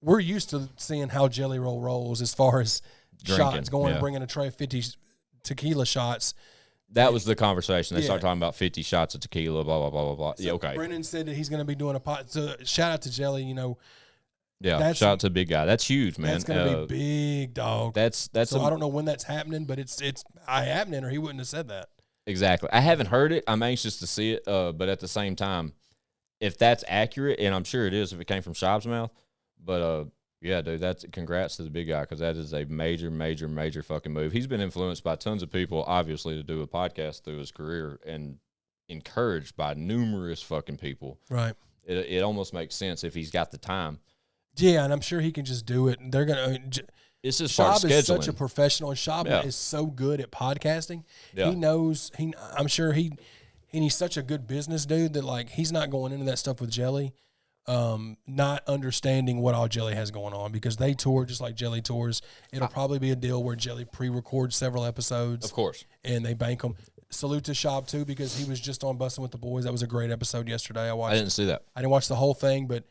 we're used to seeing how Jelly Roll rolls as far as drinking, shots, going and bringing a tray of 50 tequila shots. That was the conversation. They started talking about 50 shots of tequila, blah, blah, blah, blah, blah. So yeah, okay. Brendan said that he's going to be doing a pot. So shout out to Jelly, Yeah, shout out to the big guy. That's huge, man. That's going to be big, dog. That's. So I don't know when that's happening, but it's happening, or he wouldn't have said that. Exactly. I haven't heard it. I'm anxious to see it, but at the same time, if that's accurate, and I'm sure it is if it came from Schaub's mouth, but yeah, dude, that's congrats to the big guy because that is a major, major, major fucking move. He's been influenced by tons of people, obviously, to do a podcast through his career and encouraged by numerous fucking people. Right. It almost makes sense if he's got the time. Yeah, and I'm sure he can just do it. And they're gonna. It's just part of Shab is such a scheduling. professional. And Shab Yeah. is so good at podcasting. Yeah. He knows. I'm sure he's such a good business dude that like he's not going into that stuff with Jelly, not understanding what all Jelly has going on because they tour just like Jelly tours. It'll probably be a deal where Jelly pre-records several episodes, Of course. and they bank them. Salute to Shab too because he was just on Bussin' with the Boys. That was a great episode yesterday. I watched. I didn't see that. I didn't watch the whole thing, but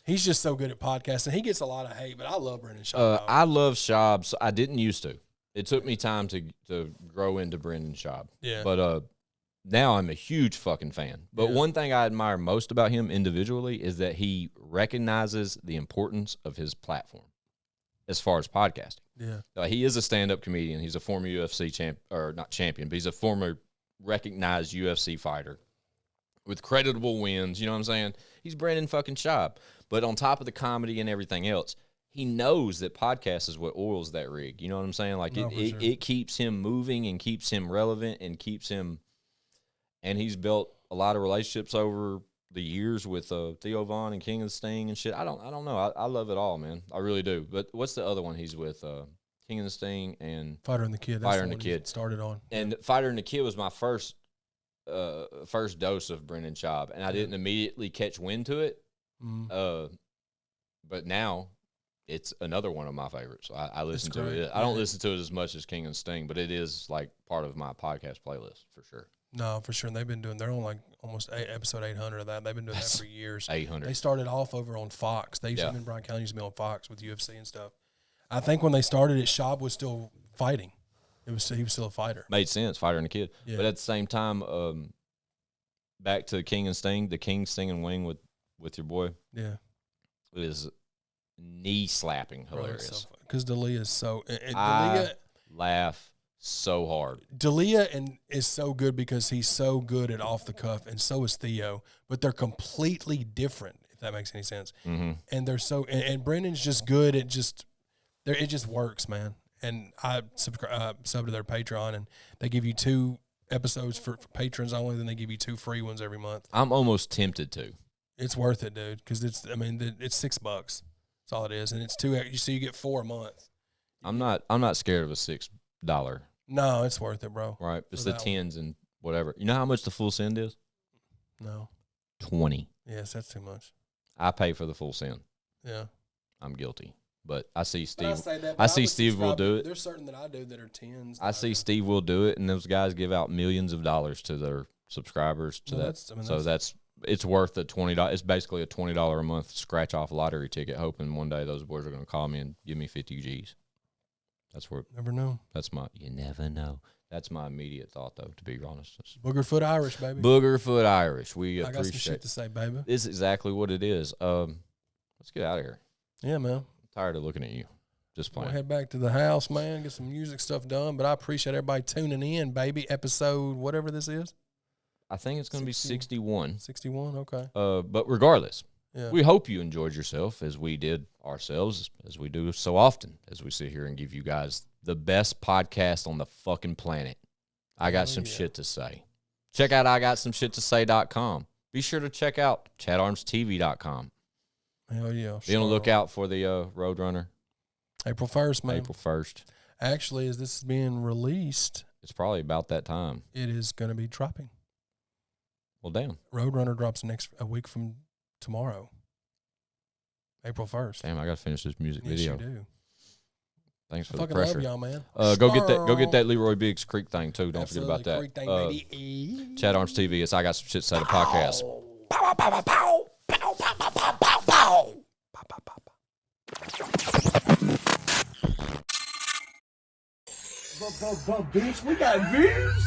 he's just so good at podcasting. He gets a lot of hate, but I love Brendan Schaub. I love Schaub. So I didn't used to. It took me time to grow into Brendan Schaub. Yeah. But now I'm a huge fucking fan. But one thing I admire most about him individually is that he recognizes the importance of his platform as far as podcasting. Yeah. He is a stand-up comedian. He's a former UFC not champion, but he's a former recognized UFC fighter with creditable wins. You know what I'm saying? He's Brendan fucking Schaub. But on top of the comedy and everything else, he knows that podcast is what oils that rig. You know what I'm saying? Like it keeps him moving and keeps him relevant and keeps him. And he's built a lot of relationships over the years with Theo Von and King of the Sting and shit. I don't know. I love it all, man. I really do. But what's the other one he's with? King of the Sting and Fighter and the Kid. That's Fighter the and the one he Kid started on. And Fighter and the Kid was my first dose of Brendan Schaub, and I didn't immediately catch wind to it. But now it's another one of my favorites. I listen to it. I don't listen to it as much as King and Sting, but it is like part of my podcast playlist for sure. No, for sure. And they've been doing, they're on like almost episode 800 of that. They've been doing that for years. 800. They started off over on Fox. They used to be in Bryan County, used to be on Fox with UFC and stuff. I think when they started it, Schaub was still fighting. He was still a fighter. Made sense, Fighter and the Kid. Yeah. But at the same time, back to King and Sting, the King, Sting, and Wing with your boy. Yeah. It is knee-slapping hilarious. Because D'Elia is so... I laugh so hard. D'Elia is so good because he's so good at off the cuff, and so is Theo. But they're completely different, if that makes any sense. Mm-hmm. And they're so... And Brendan's just good at just... It just works, man. And I sub to their Patreon, and they give you 2 episodes for patrons only, then they give you 2 free ones every month. I'm almost tempted to. It's worth it, dude, because it's $6. That's all it is, and it's 2. So you get 4 a month. I'm not scared of a $6. No, it's worth it, bro. Right, it's the 10s and whatever. You know how much the full send is? No. 20. Yes, that's too much. I pay for the full send. Yeah. I'm guilty. But I see Steve. I see Steve will do it. There's certain that I do that are 10s. I see Steve will do it, and those guys give out millions of dollars to their subscribers. It's worth the $20. It's basically a $20 a month scratch off lottery ticket, hoping one day those boys are going to call me and give me 50 G's. That's where. Never know. You never know. That's my immediate thought, though. To be honest, Boogerfoot Irish, baby. Boogerfoot Irish. We I appreciate. got some shit to say, baby. This is exactly what it is. Let's get out of here. Yeah, man. I'm tired of looking at you. Just playing. We'll head back to the house, man. Get some music stuff done. But I appreciate everybody tuning in, baby. Episode whatever this is. I think it's going to be 61. 61, okay. But regardless, Yeah. we hope you enjoyed yourself as we did ourselves, as we do so often, as we sit here and give you guys the best podcast on the fucking planet. I got some shit to say. Check out IGotSomeShitToSay.com. Be sure to check out ChadArmesTV.com. Hell yeah. Be on the lookout for the Roadrunner. April 1st, man. April 1st. Actually, as this is being released, It's probably about that time. it is going to be dropping. Well, damn. Roadrunner drops a week from tomorrow. April 1st. Damn, I got to finish this music Yes, video. you do. Thanks for I the fucking pressure. love y'all, man. Go get that Leroy Biggs Creek thing, too. Don't Absolutely. forget about Creek that. thing, baby. Chad Arms TV. It's I Got Some Shit to Say, the podcast. Pow, pow, pow, pow, pow, pow, pow, pow, pow, pow. Pow, pow, pow, pow. Bitch, we got views.